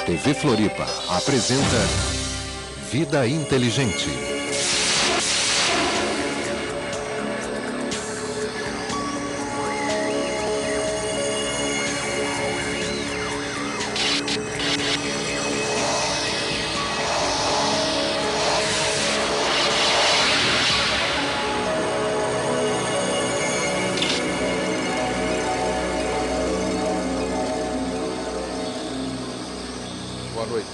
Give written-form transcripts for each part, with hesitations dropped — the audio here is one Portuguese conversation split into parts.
TV Floripa apresenta Vida Inteligente. Boa noite.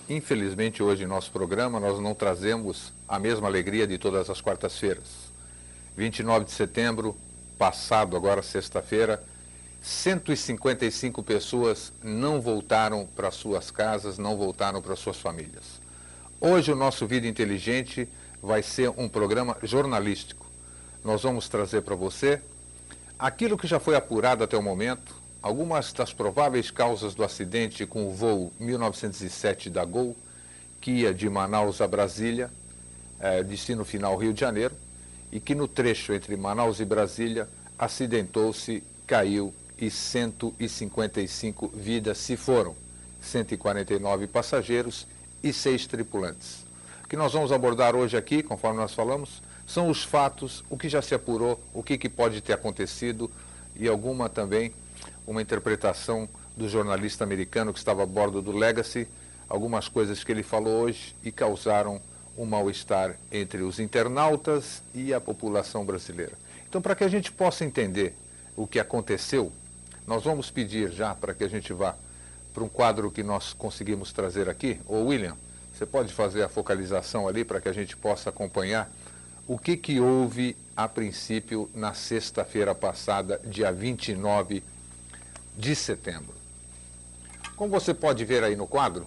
Infelizmente, hoje em nosso programa, nós não trazemos a mesma alegria de todas as quartas-feiras. 29 de setembro, passado, agora sexta-feira, 155 pessoas não voltaram para suas casas, não voltaram para suas famílias. Hoje o nosso Vida Inteligente vai ser um programa jornalístico. Nós vamos trazer para você aquilo que já foi apurado até o momento, algumas das prováveis causas do acidente com o voo 1907 da Gol, que ia de Manaus a Brasília, destino final Rio de Janeiro, e que no trecho entre Manaus e Brasília acidentou-se, caiu e 155 vidas se foram, 149 passageiros e 6 tripulantes. O que nós vamos abordar hoje aqui, conforme nós falamos, são os fatos, o que já se apurou, o que pode ter acontecido e alguma também uma interpretação do jornalista americano que estava a bordo do Legacy, algumas coisas que ele falou hoje e causaram um mal-estar entre os internautas e a população brasileira. Então, para que a gente possa entender o que aconteceu, nós vamos pedir já para que a gente vá para um quadro que nós conseguimos trazer aqui. Ô William, você pode fazer a focalização ali para que a gente possa acompanhar o que houve a princípio na sexta-feira passada, dia 29 de setembro. Como você pode ver aí no quadro,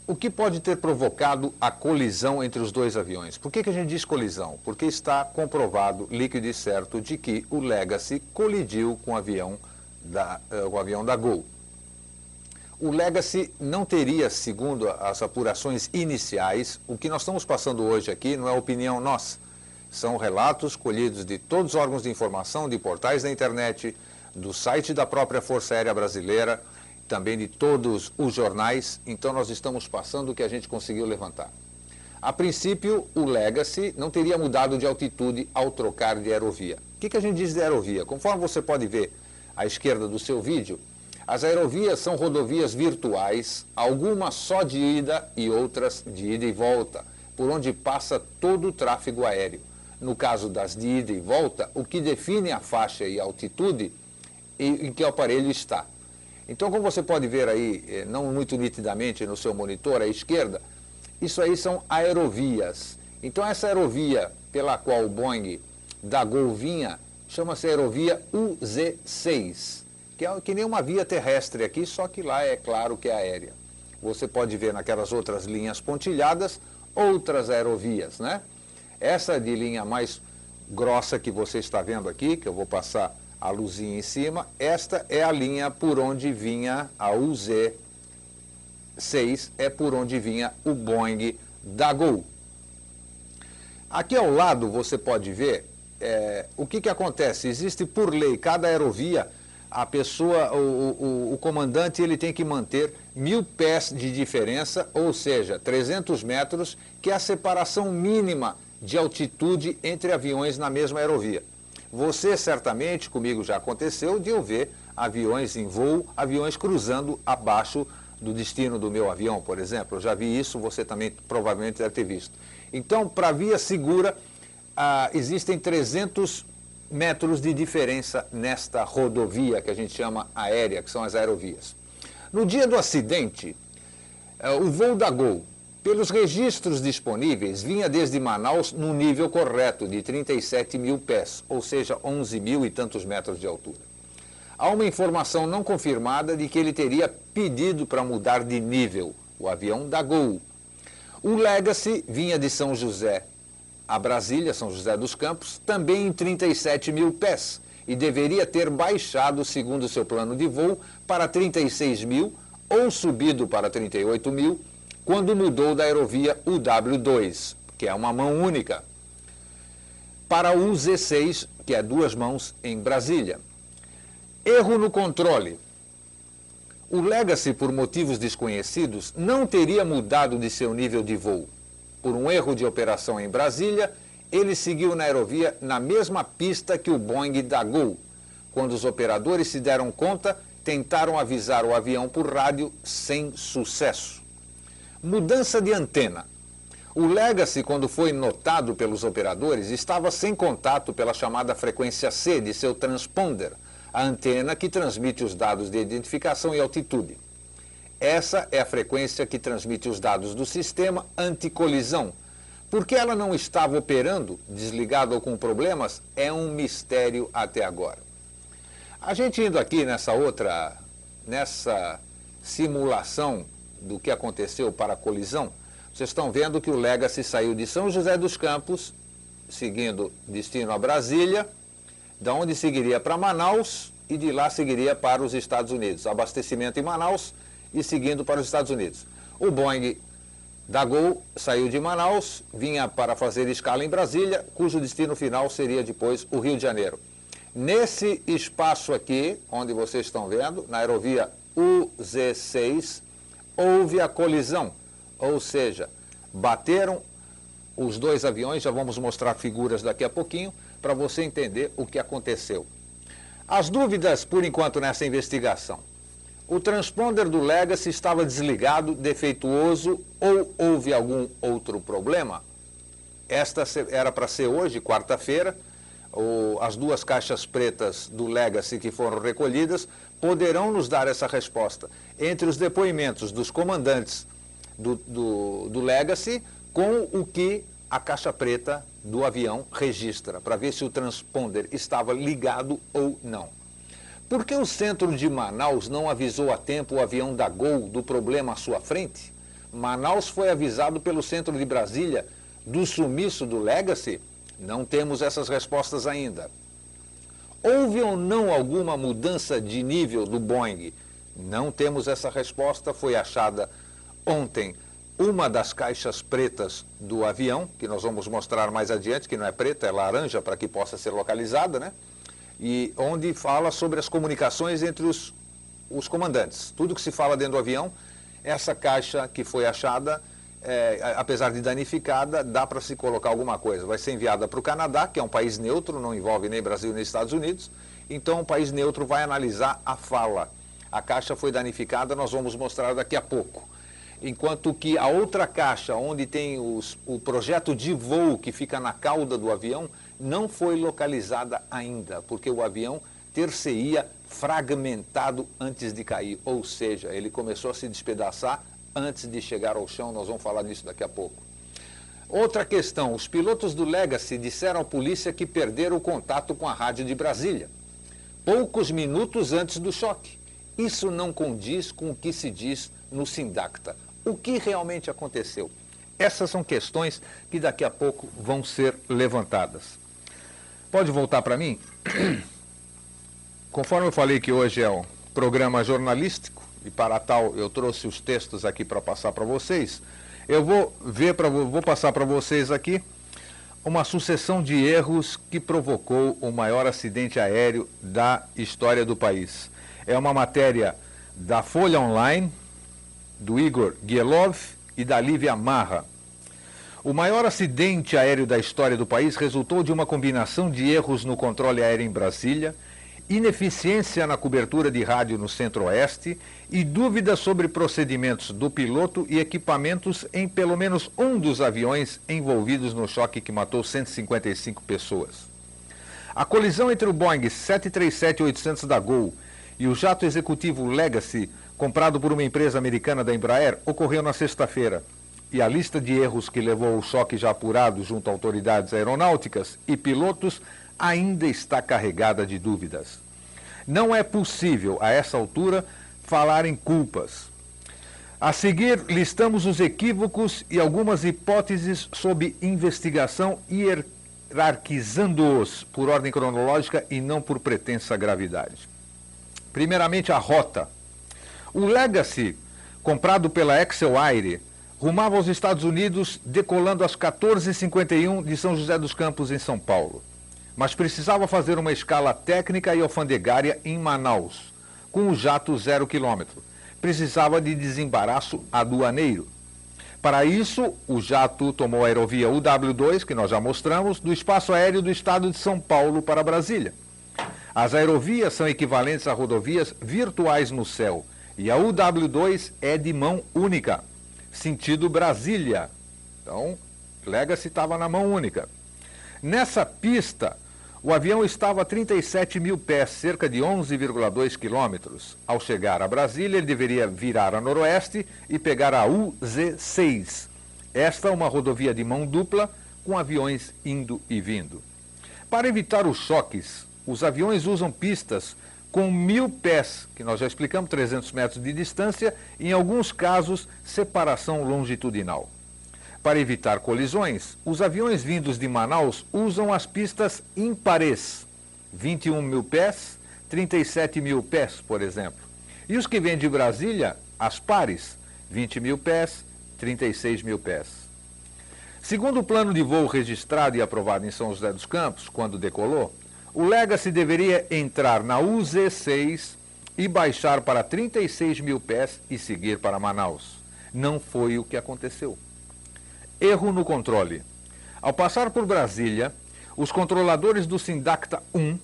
o que pode ter provocado a colisão entre os dois aviões? Por que a gente diz colisão? Porque está comprovado, líquido e certo, de que o Legacy colidiu com o avião da Gol. O Legacy não teria, segundo as apurações iniciais, o que nós estamos passando hoje aqui não é opinião nossa. São relatos colhidos de todos os órgãos de informação, de portais da internet, do site da própria Força Aérea Brasileira, também de todos os jornais. Então nós estamos passando o que a gente conseguiu levantar. A princípio, o Legacy não teria mudado de altitude ao trocar de aerovia. O que a gente diz de aerovia? Conforme você pode ver à esquerda do seu vídeo, as aerovias são rodovias virtuais, algumas só de ida e outras de ida e volta, por onde passa todo o tráfego aéreo. No caso das de ida e volta, o que define a faixa e a altitude em que o aparelho está. Então, como você pode ver aí, não muito nitidamente no seu monitor à esquerda, isso aí são aerovias. Então, essa aerovia pela qual o Boeing da Gol vinha, chama-se aerovia UZ6, que é que nem uma via terrestre aqui, só que lá é claro que é aérea. Você pode ver naquelas outras linhas pontilhadas, outras aerovias, né? Essa de linha mais grossa que você está vendo aqui, que eu vou passar a luzinha em cima, esta é a linha por onde vinha a UZ6, é por onde vinha o Boeing da Gol. Aqui ao lado você pode ver o que acontece. Existe por lei, cada aerovia, a pessoa, o comandante, ele tem que manter 1000 pés de diferença, ou seja, 300 metros, que é a separação mínima de altitude entre aviões na mesma aerovia. Você certamente, comigo já aconteceu, de eu ver aviões em voo, aviões cruzando abaixo do destino do meu avião, por exemplo. Eu já vi isso, você também provavelmente deve ter visto. Então, para via segura, existem 300 metros de diferença nesta rodovia que a gente chama aérea, que são as aerovias. No dia do acidente, o voo da Gol, pelos registros disponíveis, vinha desde Manaus no nível correto de 37.000 pés, ou seja, 11.000 e tantos metros de altura. Há uma informação não confirmada de que ele teria pedido para mudar de nível, o avião da Gol. O Legacy vinha de São José a Brasília, São José dos Campos, também em 37.000 pés, e deveria ter baixado, segundo seu plano de voo, para 36.000 ou subido para 38.000, quando mudou da aerovia UW2, que é uma mão única, para o Z6, que é 2 mãos em Brasília. Erro no controle. O Legacy, por motivos desconhecidos, não teria mudado de seu nível de voo. Por um erro de operação em Brasília, ele seguiu na aerovia na mesma pista que o Boeing da Gol. Quando os operadores se deram conta, tentaram avisar o avião por rádio sem sucesso. Mudança de antena. O Legacy, quando foi notado pelos operadores, estava sem contato pela chamada frequência C de seu transponder, a antena que transmite os dados de identificação e altitude. Essa é a frequência que transmite os dados do sistema anticolisão. Por que ela não estava operando, desligada ou com problemas, é um mistério até agora. A gente indo aqui nessa simulação do que aconteceu para a colisão, vocês estão vendo que o Legacy saiu de São José dos Campos, seguindo destino a Brasília, da onde seguiria para Manaus e de lá seguiria para os Estados Unidos. Abastecimento em Manaus e seguindo para os Estados Unidos. O Boeing da Gol saiu de Manaus, vinha para fazer escala em Brasília, cujo destino final seria depois o Rio de Janeiro. Nesse espaço aqui, onde vocês estão vendo, na aerovia UZ6, houve a colisão, ou seja, bateram os dois aviões, já vamos mostrar figuras daqui a pouquinho, para você entender o que aconteceu. As dúvidas, por enquanto, nessa investigação. O transponder do Legacy estava desligado, defeituoso ou houve algum outro problema? Esta era para ser hoje, quarta-feira. As duas caixas pretas do Legacy que foram recolhidas poderão nos dar essa resposta. Entre os depoimentos dos comandantes do Legacy com o que a caixa preta do avião registra, para ver se o transponder estava ligado ou não. Por que o centro de Manaus não avisou a tempo o avião da Gol do problema à sua frente? Manaus foi avisado pelo centro de Brasília do sumiço do Legacy? Não temos essas respostas ainda. Houve ou não alguma mudança de nível do Boeing? Não temos essa resposta. Foi achada ontem uma das caixas pretas do avião, que nós vamos mostrar mais adiante, que não é preta, é laranja, para que possa ser localizada, né? E onde fala sobre as comunicações entre os comandantes. Tudo que se fala dentro do avião, essa caixa que foi achada, apesar de danificada, dá para se colocar alguma coisa. Vai ser enviada para o Canadá, que é um país neutro, não envolve nem Brasil nem Estados Unidos. Então, o país neutro vai analisar a fala. A caixa foi danificada, nós vamos mostrar daqui a pouco. Enquanto que a outra caixa, onde tem o projeto de voo que fica na cauda do avião, não foi localizada ainda, porque o avião ter-se-ia fragmentado antes de cair. Ou seja, ele começou a se despedaçar antes de chegar ao chão. Nós vamos falar disso daqui a pouco. Outra questão, os pilotos do Legacy disseram à polícia que perderam o contato com a rádio de Brasília, poucos minutos antes do choque. Isso não condiz com o que se diz no Sindacta. O que realmente aconteceu? Essas são questões que daqui a pouco vão ser levantadas. Pode voltar para mim? Conforme eu falei que hoje é um programa jornalístico, e para tal eu trouxe os textos aqui para passar para vocês, eu vou passar para vocês aqui uma sucessão de erros que provocou o maior acidente aéreo da história do país. É uma matéria da Folha Online, do Igor Gielov e da Lívia Marra. O maior acidente aéreo da história do país resultou de uma combinação de erros no controle aéreo em Brasília, ineficiência na cobertura de rádio no Centro-Oeste e dúvidas sobre procedimentos do piloto e equipamentos em pelo menos um dos aviões envolvidos no choque que matou 155 pessoas. A colisão entre o Boeing 737-800 da Gol e o jato executivo Legacy, comprado por uma empresa americana da Embraer, ocorreu na sexta-feira. E a lista de erros que levou ao choque já apurado junto a autoridades aeronáuticas e pilotos ainda está carregada de dúvidas. Não é possível, a essa altura, falar em culpas. A seguir, listamos os equívocos e algumas hipóteses sob investigação, hierarquizando-os por ordem cronológica e não por pretensa gravidade. Primeiramente, a rota. O Legacy, comprado pela Excel Air, rumava aos Estados Unidos, decolando às 14h51 de São José dos Campos, em São Paulo. Mas precisava fazer uma escala técnica e alfandegária em Manaus, com o jato 0 km. precisava de desembaraço aduaneiro. Para isso, o jato tomou a aerovia UW2, que nós já mostramos, do espaço aéreo do estado de São Paulo para Brasília. As aerovias são equivalentes a rodovias virtuais no céu, e a UW2 é de mão única, sentido Brasília. Então, Legacy estava na mão única. Nessa pista, o avião estava a 37 mil pés, cerca de 11,2 quilômetros. Ao chegar a Brasília, ele deveria virar a noroeste e pegar a UZ6. Esta é uma rodovia de mão dupla, com aviões indo e vindo. Para evitar os choques, os aviões usam pistas com 1.000 pés, que nós já explicamos, 300 metros de distância, e em alguns casos, separação longitudinal. Para evitar colisões, os aviões vindos de Manaus usam as pistas ímpares, 21 mil pés, 37 mil pés, por exemplo. E os que vêm de Brasília, as pares, 20 mil pés, 36 mil pés. Segundo o plano de voo registrado e aprovado em São José dos Campos, quando decolou, o Legacy deveria entrar na UZ6 e baixar para 36 mil pés e seguir para Manaus. Não foi o que aconteceu. Erro no controle. Ao passar por Brasília, os controladores do Sindacta 1,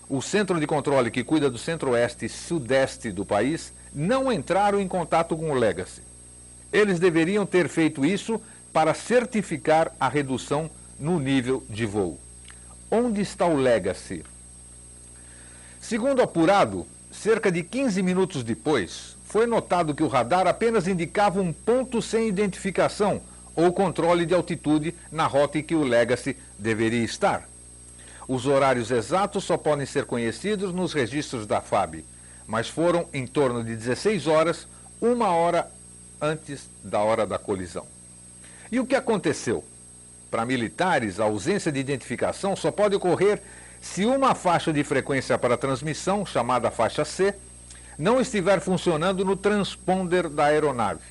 o centro de controle que cuida do centro-oeste e sudeste do país, não entraram em contato com o Legacy. Eles deveriam ter feito isso para certificar a redução no nível de voo. Onde está o Legacy? Segundo apurado, cerca de 15 minutos depois, foi notado que o radar apenas indicava um ponto sem identificação ou controle de altitude na rota em que o Legacy deveria estar. Os horários exatos só podem ser conhecidos nos registros da FAB, mas foram em torno de 16 horas, 1 hora antes da hora da colisão. E o que aconteceu? Para militares, a ausência de identificação só pode ocorrer se uma faixa de frequência para transmissão, chamada faixa C, não estiver funcionando no transponder da aeronave.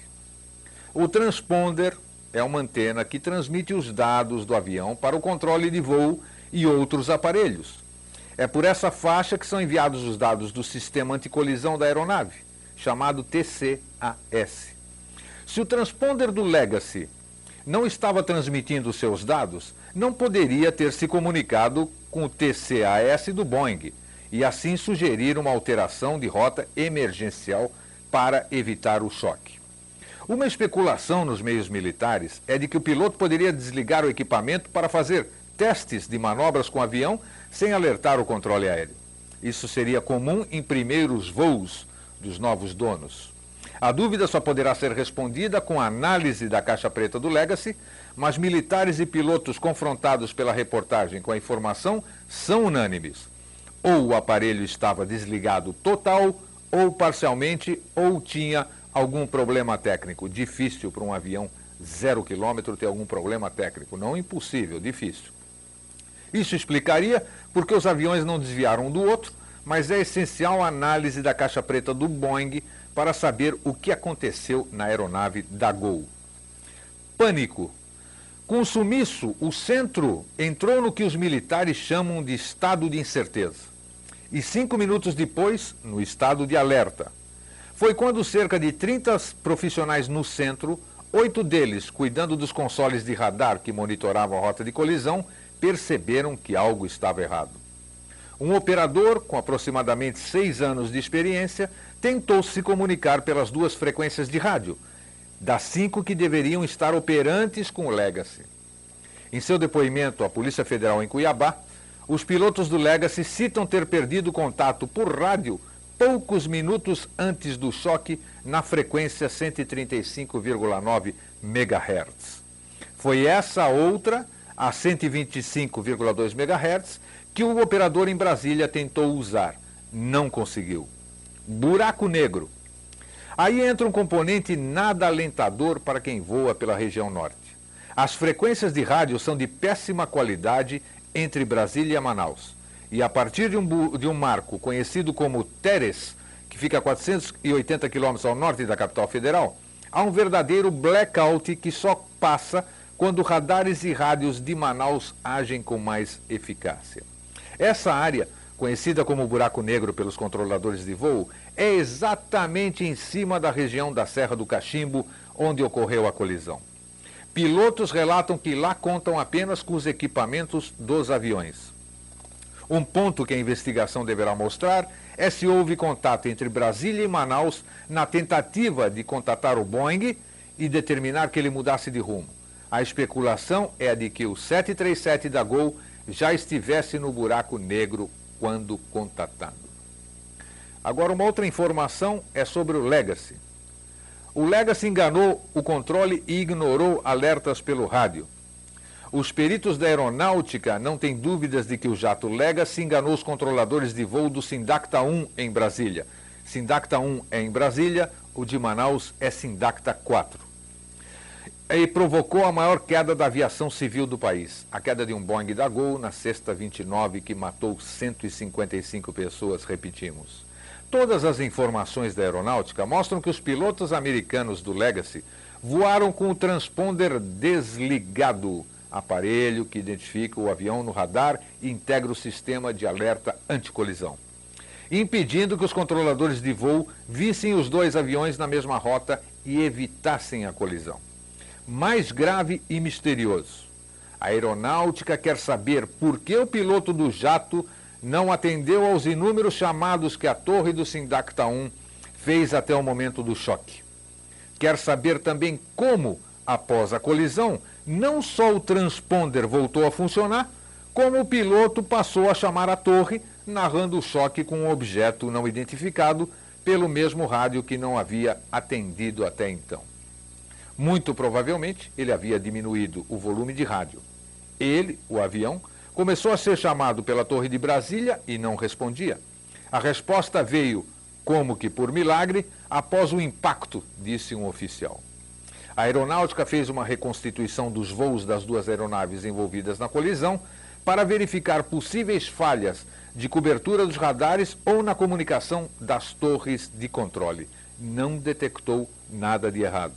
O transponder é uma antena que transmite os dados do avião para o controle de voo e outros aparelhos. É por essa faixa que são enviados os dados do sistema anticolisão da aeronave, chamado TCAS. Se o transponder do Legacy não estava transmitindo seus dados, não poderia ter se comunicado com o TCAS do Boeing e assim sugerir uma alteração de rota emergencial para evitar o choque. Uma especulação nos meios militares é de que o piloto poderia desligar o equipamento para fazer testes de manobras com o avião sem alertar o controle aéreo. Isso seria comum em primeiros voos dos novos donos. A dúvida só poderá ser respondida com a análise da caixa preta do Legacy, mas militares e pilotos confrontados pela reportagem com a informação são unânimes. Ou o aparelho estava desligado total, ou parcialmente, ou tinha algum problema técnico. Difícil para um avião 0 km ter algum problema técnico. Não impossível, difícil. Isso explicaria porque os aviões não desviaram um do outro, mas é essencial a análise da caixa preta do Boeing para saber o que aconteceu na aeronave da Gol. Pânico. Com o sumiço, o centro entrou no que os militares chamam de estado de incerteza. E 5 minutos depois, no estado de alerta. Foi quando cerca de 30 profissionais no centro, 8 deles cuidando dos consoles de radar que monitoravam a rota de colisão, perceberam que algo estava errado. Um operador, com aproximadamente 6 anos de experiência, tentou se comunicar pelas 2 frequências de rádio, das 5 que deveriam estar operantes com o Legacy. Em seu depoimento à Polícia Federal em Cuiabá, os pilotos do Legacy citam ter perdido contato por rádio poucos minutos antes do choque na frequência 135,9 MHz. Foi essa outra, a 125,2 MHz, que o operador em Brasília tentou usar. Não conseguiu. Buraco negro. Aí entra um componente nada alentador para quem voa pela região norte. As frequências de rádio são de péssima qualidade entre Brasília e Manaus. E a partir de um marco conhecido como Teres, que fica a 480 quilômetros ao norte da capital federal, há um verdadeiro blackout que só passa quando radares e rádios de Manaus agem com mais eficácia. Essa área conhecida como buraco negro pelos controladores de voo, é exatamente em cima da região da Serra do Cachimbo, onde ocorreu a colisão. Pilotos relatam que lá contam apenas com os equipamentos dos aviões. Um ponto que a investigação deverá mostrar é se houve contato entre Brasília e Manaus na tentativa de contatar o Boeing e determinar que ele mudasse de rumo. A especulação é a de que o 737 da Gol já estivesse no buraco negro quando contatado. Agora, uma outra informação é sobre o Legacy. O Legacy enganou o controle e ignorou alertas pelo rádio. Os peritos da aeronáutica não têm dúvidas de que o jato Legacy enganou os controladores de voo do Sindacta 1 em Brasília. Sindacta 1 é em Brasília, o de Manaus é Sindacta 4. E provocou a maior queda da aviação civil do país. A queda de um Boeing da Gol na sexta 29, que matou 155 pessoas, repetimos. Todas as informações da aeronáutica mostram que os pilotos americanos do Legacy voaram com o transponder desligado, aparelho que identifica o avião no radar e integra o sistema de alerta anticolisão, impedindo que os controladores de voo vissem os dois aviões na mesma rota e evitassem a colisão. Mais grave e misterioso, a aeronáutica quer saber por que o piloto do jato não atendeu aos inúmeros chamados que a torre do Sindacta 1 fez até o momento do choque. Quer saber também como, após a colisão, não só o transponder voltou a funcionar, como o piloto passou a chamar a torre, narrando o choque com um objeto não identificado pelo mesmo rádio que não havia atendido até então. Muito provavelmente, ele havia diminuído o volume de rádio. Ele, o avião, começou a ser chamado pela torre de Brasília e não respondia. A resposta veio, como que por milagre, após o impacto, disse um oficial. A aeronáutica fez uma reconstituição dos voos das duas aeronaves envolvidas na colisão para verificar possíveis falhas de cobertura dos radares ou na comunicação das torres de controle. Não detectou nada de errado.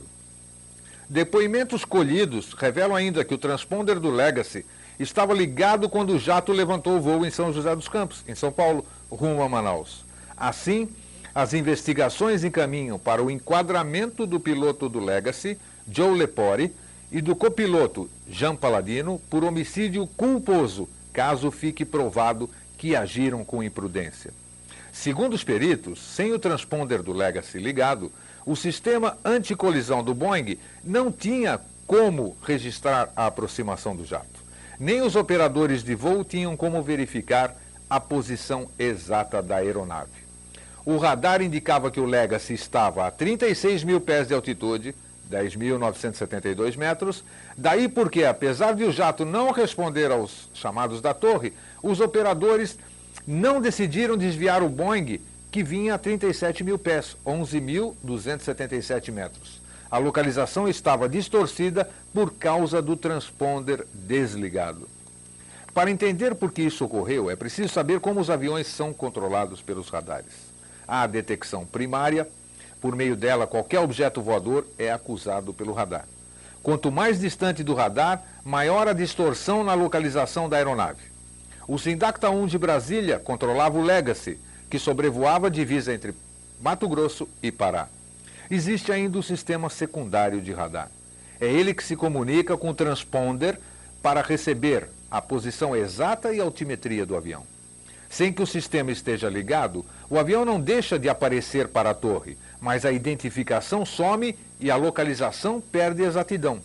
Depoimentos colhidos revelam ainda que o transponder do Legacy estava ligado quando o jato levantou o voo em São José dos Campos, em São Paulo, rumo a Manaus. Assim, as investigações encaminham para o enquadramento do piloto do Legacy, Joe Lepore, e do copiloto, Jean Paladino, por homicídio culposo, caso fique provado que agiram com imprudência. Segundo os peritos, sem o transponder do Legacy ligado, o sistema anticolisão do Boeing não tinha como registrar a aproximação do jato. Nem os operadores de voo tinham como verificar a posição exata da aeronave. O radar indicava que o Legacy estava a 36 mil pés de altitude, 10.972 metros, daí porque, apesar de o jato não responder aos chamados da torre, os operadores não decidiram desviar o Boeing, que vinha a 37 mil pés, 11.277 metros. A localização estava distorcida por causa do transponder desligado. Para entender por que isso ocorreu, é preciso saber como os aviões são controlados pelos radares. Há a detecção primária, por meio dela qualquer objeto voador é acusado pelo radar. Quanto mais distante do radar, maior a distorção na localização da aeronave. O Sindacta 1 de Brasília controlava o Legacy, que sobrevoava a divisa entre Mato Grosso e Pará. Existe ainda o sistema secundário de radar. É ele que se comunica com o transponder para receber a posição exata e altimetria do avião. Sem que o sistema esteja ligado, o avião não deixa de aparecer para a torre, mas a identificação some e a localização perde exatidão.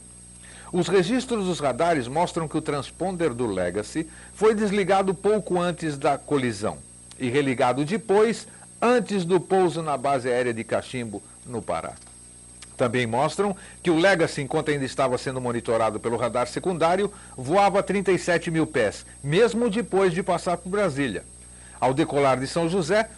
Os registros dos radares mostram que o transponder do Legacy foi desligado pouco antes da colisão e religado depois, antes do pouso na base aérea de Cachimbo, no Pará. Também mostram que o Legacy, enquanto ainda estava sendo monitorado pelo radar secundário, voava a 37 mil pés, mesmo depois de passar por Brasília. Ao decolar de São José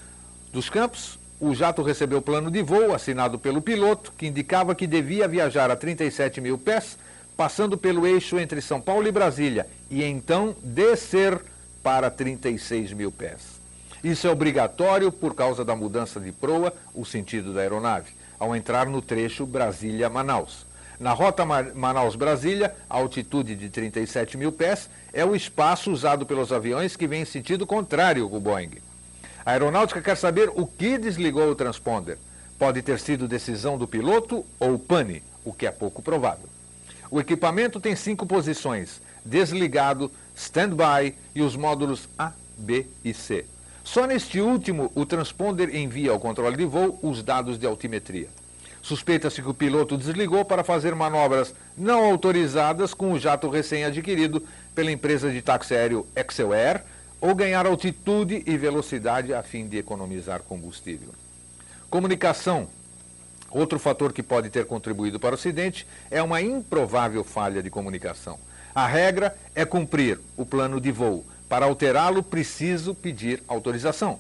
dos Campos, o jato recebeu plano de voo assinado pelo piloto, que indicava que devia viajar a 37 mil pés, passando pelo eixo entre São Paulo e Brasília, e então descer para 36 mil pés. Isso é obrigatório por causa da mudança de proa, o sentido da aeronave, ao entrar no trecho Brasília-Manaus. Na rota Manaus-Brasília, a altitude de 37 mil pés é o espaço usado pelos aviões que vêm em sentido contrário ao Boeing. A aeronáutica quer saber o que desligou o transponder. Pode ter sido decisão do piloto ou pane, o que é pouco provável. O equipamento tem 5 posições: desligado, stand-by e os módulos A, B e C. Só neste último, o transponder envia ao controle de voo os dados de altimetria. Suspeita-se que o piloto desligou para fazer manobras não autorizadas com o jato recém-adquirido pela empresa de táxi aéreo Excellair ou ganhar altitude e velocidade a fim de economizar combustível. Comunicação. Outro fator que pode ter contribuído para o acidente é uma improvável falha de comunicação. A regra é cumprir o plano de voo. Para alterá-lo, preciso pedir autorização.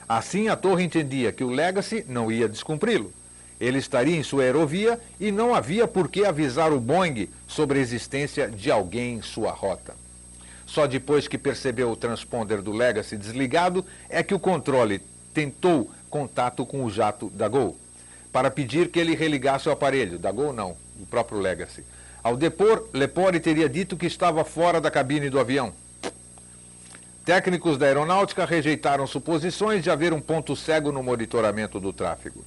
Assim, a torre entendia que o Legacy não ia descumpri-lo. Ele estaria em sua aerovia e não havia por que avisar o Boeing sobre a existência de alguém em sua rota. Só depois que percebeu o transponder do Legacy desligado é que o controle tentou contato com o jato da Gol, para pedir que ele religasse o aparelho. Da Gol não, o próprio Legacy. Ao depor, Lepore teria dito que estava fora da cabine do avião. Técnicos da aeronáutica rejeitaram suposições de haver um ponto cego no monitoramento do tráfego.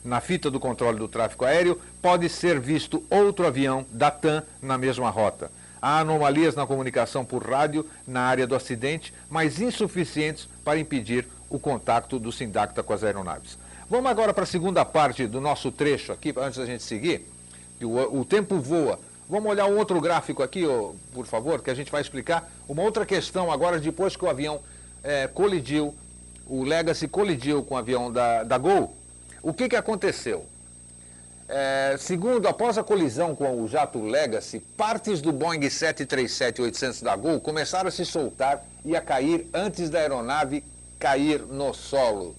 Na fita do controle do tráfego aéreo, pode ser visto outro avião da TAM na mesma rota. Há anomalias na comunicação por rádio na área do acidente, mas insuficientes para impedir o contato do Sindacta com as aeronaves. Vamos agora para a segunda parte do nosso trecho aqui, antes da gente seguir. O tempo voa. Vamos olhar um outro gráfico aqui, por favor, que a gente vai explicar uma outra questão agora, depois que o avião colidiu, o Legacy colidiu com o avião da Gol. O que aconteceu? Segundo, após a colisão com o jato Legacy, partes do Boeing 737-800 da Gol começaram a se soltar e a cair antes da aeronave cair no solo.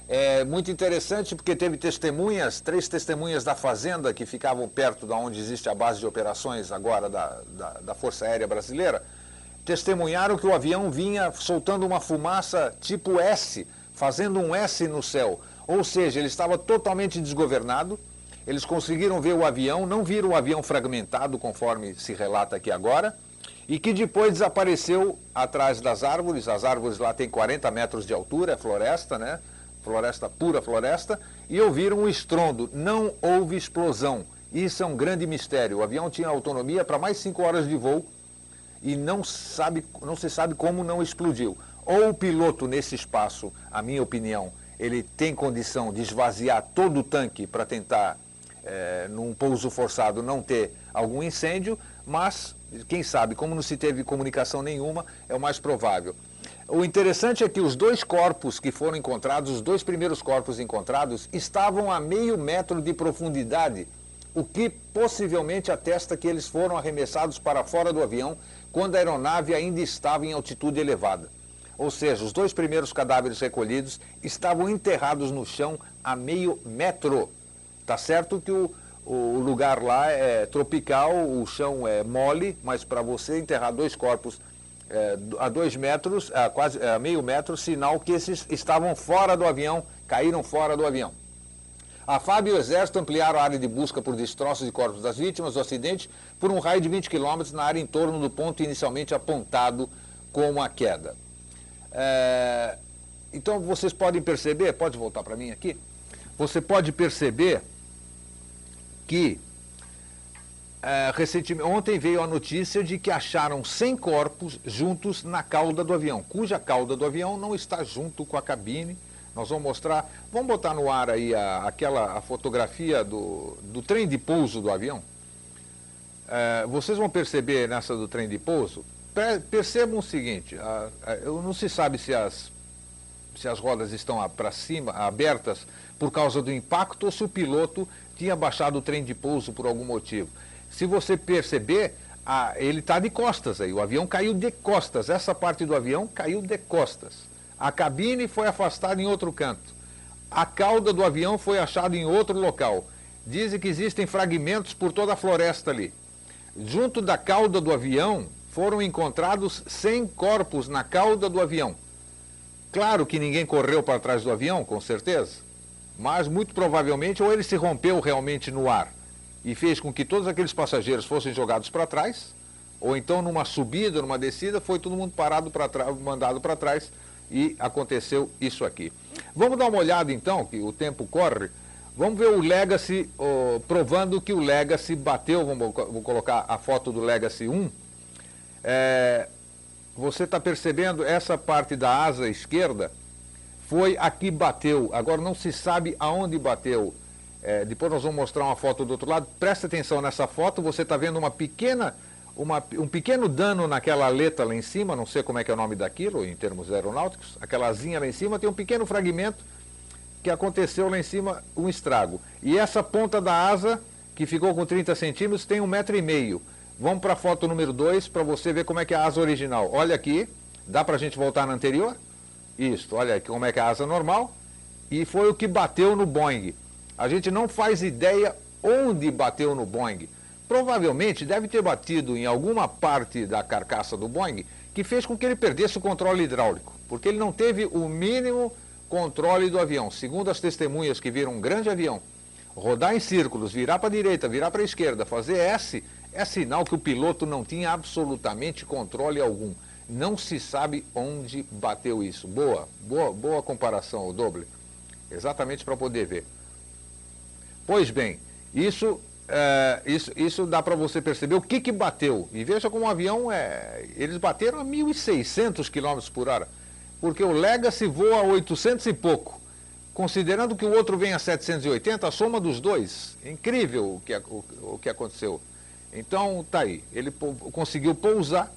É muito interessante porque teve testemunhas, 3 testemunhas da fazenda que ficavam perto de onde existe a base de operações agora da Força Aérea Brasileira, testemunharam que o avião vinha soltando uma fumaça tipo S, fazendo um S no céu. Ou seja, ele estava totalmente desgovernado, eles conseguiram ver o avião, não viram o avião fragmentado, conforme se relata aqui agora, e que depois desapareceu atrás das árvores. As árvores lá têm 40 metros de altura, é floresta, né? Floresta, pura floresta, e ouviram um estrondo. Não houve explosão. Isso é um grande mistério. O avião tinha autonomia para mais 5 horas de voo e não se sabe como não explodiu. Ou o piloto nesse espaço, a minha opinião, ele tem condição de esvaziar todo o tanque para tentar, num pouso forçado, não ter algum incêndio, mas, quem sabe, como não se teve comunicação nenhuma, é o mais provável. O interessante é que os 2 corpos que foram encontrados, os 2 primeiros corpos encontrados, estavam a meio metro de profundidade, o que possivelmente atesta que eles foram arremessados para fora do avião quando a aeronave ainda estava em altitude elevada. Ou seja, os 2 primeiros cadáveres recolhidos estavam enterrados no chão a meio metro. Tá certo que o lugar lá é tropical, o chão é mole, mas para você enterrar 2 corpos a 2 metros, quase a meio metro, sinal que esses estavam fora do avião, caíram fora do avião. A FAB e o Exército ampliaram a área de busca por destroços de corpos das vítimas do acidente por um raio de 20 km na área em torno do ponto inicialmente apontado como a queda. Então vocês podem perceber, pode voltar para mim aqui, você pode perceber que recentemente, ontem veio a notícia de que acharam 100 corpos juntos na cauda do avião, cuja cauda do avião não está junto com a cabine. Nós vamos mostrar, vamos botar no ar aí a fotografia do trem de pouso do avião. Vocês vão perceber nessa do trem de pouso, percebam o seguinte, não se sabe se as rodas estão para cima, abertas por causa do impacto ou se o piloto tinha baixado o trem de pouso por algum motivo. Se você perceber, ele está de costas aí, o avião caiu de costas, essa parte do avião caiu de costas. A cabine foi afastada em outro canto. A cauda do avião foi achada em outro local. Dizem que existem fragmentos por toda a floresta ali. Junto da cauda do avião foram encontrados 100 corpos na cauda do avião. Claro que ninguém correu para trás do avião, com certeza, mas muito provavelmente ou ele se rompeu realmente no ar e fez com que todos aqueles passageiros fossem jogados para trás, ou então numa subida, numa descida, foi todo mundo mandado para trás e aconteceu isso aqui. Vamos dar uma olhada então, que o tempo corre, vamos ver o Legacy, provando que o Legacy bateu, vou colocar a foto do Legacy 1. Você está percebendo, essa parte da asa esquerda foi a que bateu, agora não se sabe aonde bateu. Depois nós vamos mostrar uma foto do outro lado. Presta atenção nessa foto, você está vendo um pequeno dano naquela aleta lá em cima, não sei como é que é o nome daquilo em termos aeronáuticos, aquela asinha lá em cima tem um pequeno fragmento que aconteceu lá em cima, um estrago. E essa ponta da asa, que ficou com 30 centímetros, tem 1,5 m. Vamos para a foto número 2 para você ver como é que é a asa original. Olha aqui, dá para a gente voltar na anterior? Isso, olha aqui como é que é a asa normal. E foi o que bateu no Boeing. A gente não faz ideia onde bateu no Boeing. Provavelmente deve ter batido em alguma parte da carcaça do Boeing que fez com que ele perdesse o controle hidráulico, porque ele não teve o mínimo controle do avião. Segundo as testemunhas que viram um grande avião rodar em círculos, virar para a direita, virar para a esquerda, fazer S, é sinal que o piloto não tinha absolutamente controle algum. Não se sabe onde bateu isso. Boa comparação, o Doble. Exatamente para poder ver. Pois bem, isso dá para você perceber o que bateu. E veja como o avião, eles bateram a 1.600 km por hora, porque o Legacy voa a 800 e pouco. Considerando que o outro vem a 780, a soma dos dois, incrível o que aconteceu. Então, tá aí, ele conseguiu pousar.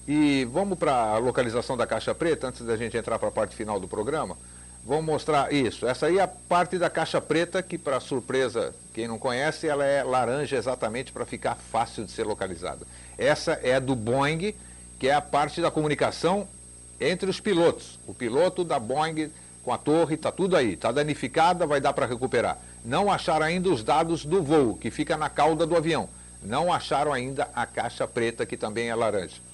E vamos para a localização da caixa preta, antes da gente entrar para a parte final do programa. Vamos mostrar isso. Essa aí é a parte da caixa preta, que, para surpresa, quem não conhece, ela é laranja exatamente para ficar fácil de ser localizada. Essa é do Boeing, que é a parte da comunicação entre os pilotos. O piloto da Boeing com a torre, está tudo aí. Está danificada, vai dar para recuperar. Não acharam ainda os dados do voo, que fica na cauda do avião. Não acharam ainda a caixa preta, que também é laranja.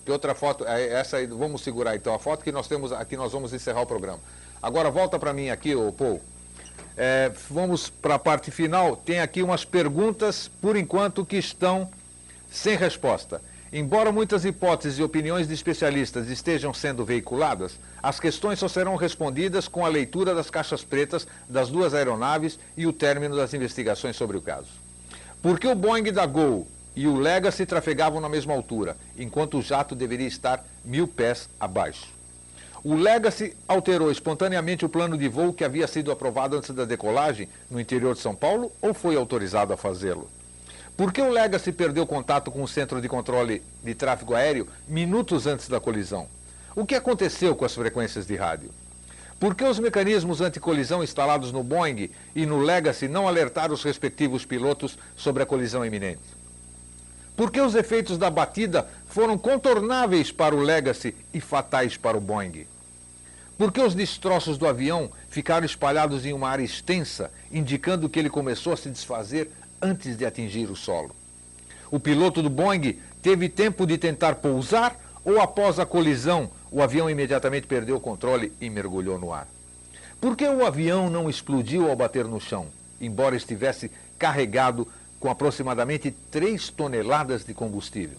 Que outra foto? Essa aí, vamos segurar então a foto que nós temos aqui, nós vamos encerrar o programa. Agora volta para mim aqui, Paul. Vamos para a parte final. Tem aqui umas perguntas, por enquanto, que estão sem resposta. Embora muitas hipóteses e opiniões de especialistas estejam sendo veiculadas, as questões só serão respondidas com a leitura das caixas pretas das duas aeronaves e o término das investigações sobre o caso. Por que o Boeing da Gol e o Legacy trafegavam na mesma altura, enquanto o jato deveria estar 1.000 pés abaixo? O Legacy alterou espontaneamente o plano de voo que havia sido aprovado antes da decolagem no interior de São Paulo ou foi autorizado a fazê-lo? Por que o Legacy perdeu contato com o Centro de Controle de Tráfego Aéreo minutos antes da colisão? O que aconteceu com as frequências de rádio? Por que os mecanismos anticolisão instalados no Boeing e no Legacy não alertaram os respectivos pilotos sobre a colisão iminente? Por que os efeitos da batida foram contornáveis para o Legacy e fatais para o Boeing? Por que os destroços do avião ficaram espalhados em uma área extensa, indicando que ele começou a se desfazer antes de atingir o solo? O piloto do Boeing teve tempo de tentar pousar ou após a colisão o avião imediatamente perdeu o controle e mergulhou no ar? Por que o avião não explodiu ao bater no chão, embora estivesse carregado com aproximadamente 3 toneladas de combustível?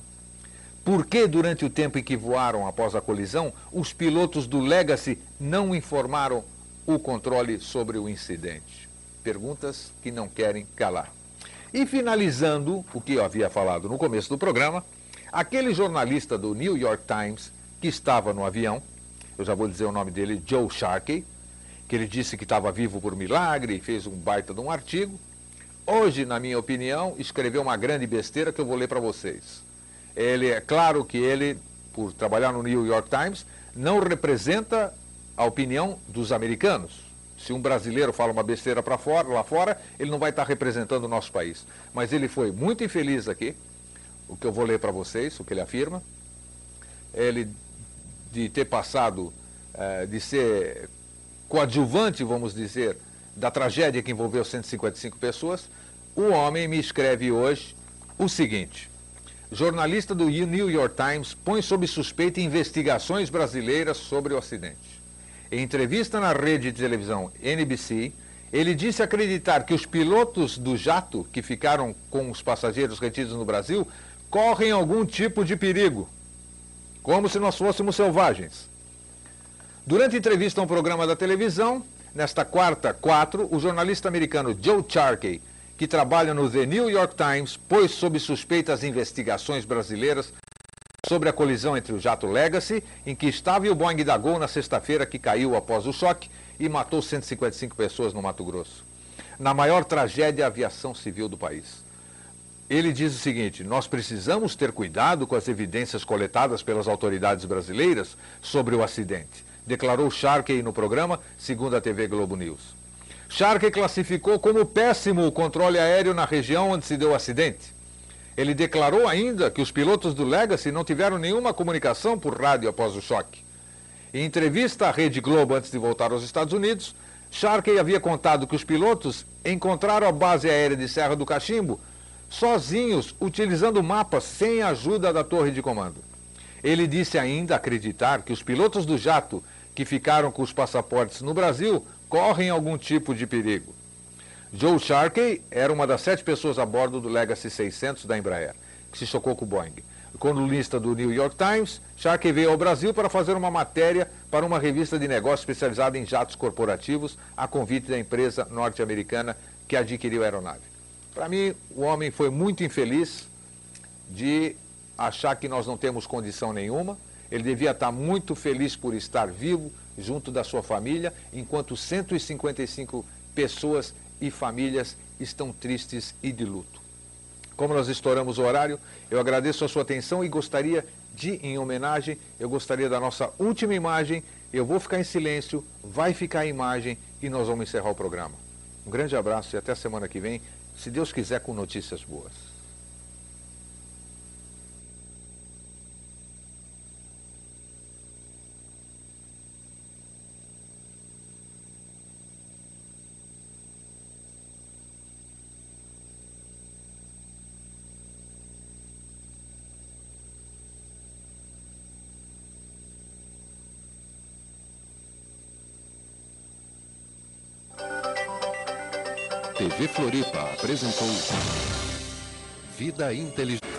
Por que, durante o tempo em que voaram após a colisão, os pilotos do Legacy não informaram o controle sobre o incidente? Perguntas que não querem calar. E finalizando o que eu havia falado no começo do programa, aquele jornalista do New York Times que estava no avião, eu já vou dizer o nome dele, Joe Sharkey, que ele disse que estava vivo por milagre e fez um baita de um artigo. Hoje, na minha opinião, escreveu uma grande besteira que eu vou ler para vocês. É claro que ele, por trabalhar no New York Times, não representa a opinião dos americanos. Se um brasileiro fala uma besteira lá fora, ele não vai estar representando o nosso país. Mas ele foi muito infeliz aqui, o que eu vou ler para vocês, o que ele afirma. Ele, de ter passado, de ser coadjuvante, vamos dizer, da tragédia que envolveu 155 pessoas, o homem me escreve hoje o seguinte: jornalista do New York Times põe sob suspeita investigações brasileiras sobre o acidente. Em entrevista na rede de televisão NBC, Ele disse acreditar que os pilotos do jato, que ficaram com os passageiros retidos no Brasil, correm algum tipo de perigo, como se nós fôssemos selvagens. Durante entrevista a um programa da televisão, nesta quarta, 4, o jornalista americano Joe Sharkey, que trabalha no The New York Times, pôs sob suspeita as investigações brasileiras sobre a colisão entre o jato Legacy, em que estava, e o Boeing da Gol na sexta-feira, que caiu após o choque e matou 155 pessoas no Mato Grosso. Na maior tragédia da aviação civil do país. Ele diz o seguinte: nós precisamos ter cuidado com as evidências coletadas pelas autoridades brasileiras sobre o acidente, declarou Sharkey no programa, segundo a TV Globo News. Sharkey classificou como péssimo o controle aéreo na região onde se deu o acidente. Ele declarou ainda que os pilotos do Legacy não tiveram nenhuma comunicação por rádio após o choque. Em entrevista à Rede Globo antes de voltar aos Estados Unidos, Sharkey havia contado que os pilotos encontraram a base aérea de Serra do Cachimbo sozinhos, utilizando mapas sem a ajuda da torre de comando. Ele disse ainda acreditar que os pilotos do jato que ficaram com os passaportes no Brasil correm algum tipo de perigo. Joe Sharkey era uma das 7 pessoas a bordo do Legacy 600 da Embraer, que se chocou com o Boeing. Colunista do New York Times, Sharkey veio ao Brasil para fazer uma matéria para uma revista de negócios especializada em jatos corporativos, a convite da empresa norte-americana que adquiriu a aeronave. Para mim, o homem foi muito infeliz de achar que nós não temos condição nenhuma. Ele devia estar muito feliz por estar vivo, junto da sua família, enquanto 155 pessoas e famílias estão tristes e de luto. Como nós estouramos o horário, eu agradeço a sua atenção e gostaria de, em homenagem, eu gostaria da nossa última imagem. Eu vou ficar em silêncio, vai ficar a imagem e nós vamos encerrar o programa. Um grande abraço e até a semana que vem, se Deus quiser, com notícias boas. TV Floripa apresentou Vida Inteligente.